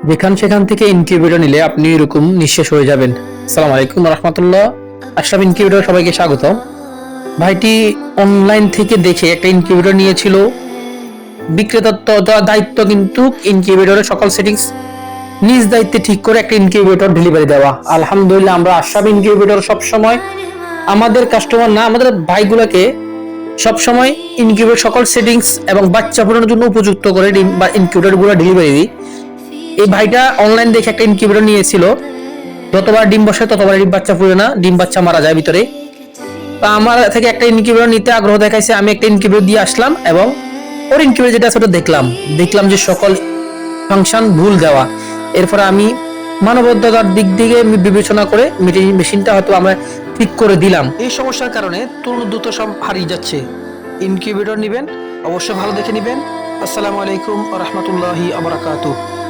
যেখান সেখান থেকে ইনকিউবেটর নিলে আপনি এরকম নিঃশেষ হয়ে যাবেন। আসসালামু আলাইকুম রহমতুল্লাহ। আশরাফ ইনকিউবেটর সবাইকে স্বাগত। ভাইটি অনলাইন থেকে দেখে একটা ইনকিউবেটর নিয়েছিল। বিক্রেতার দায়িত্ব কিন্তু ইনকিউবেটরের সকল সেটিংস নিজ দায়িত্বে ঠিক করে একটা ইনকিউবেটর ডেলিভারি দেওয়া। আলহামদুলিল্লাহ, আমরা আশরাফ ইনকিউবেটর সবসময় আমাদের কাস্টমার না, আমাদের ভাইগুলোকে সবসময় ইনকিউবেটর সকল সেটিংস এবং বাচ্চা ফোটানোর জন্য উপযুক্ত করে ইনকিউবেটর গুলো ডেলিভারি দিই। এই ভাইটা অনলাইন দেখে একটা ইনকিউবেটর নিয়েছিল। যতবার ডিম বসে ততবার ডিম বাচ্চা ফুটে না, ডিম বাচ্চা মারা যায় ভিতরে। তা আমার থেকে একটা ইনকিউবেটর নিতে আগ্রহ দেখাইছে, আমি একটা ইনকিউবেটর দিয়ে আসলাম এবং ওর ইনকিউবেটর যেটা আছে ওটা দেখলাম যে সকল ফাংশন ভুল দেওয়া। এরপরে আমি মানবতার দিক থেকে বিবেচনা করে মেশিনটা হয়তো আমরা ঠিক করে দিলাম। এই সমস্যার কারণে তরুণ দ্রুত সব হারিয়ে যাচ্ছে। ইনকিউবেটর নিবেন, অবশ্যই ভালো দেখে নিবেন। আসসালামু আলাইকুম ওয়া রাহমাতুল্লাহি ওয়া বারাকাতুহু।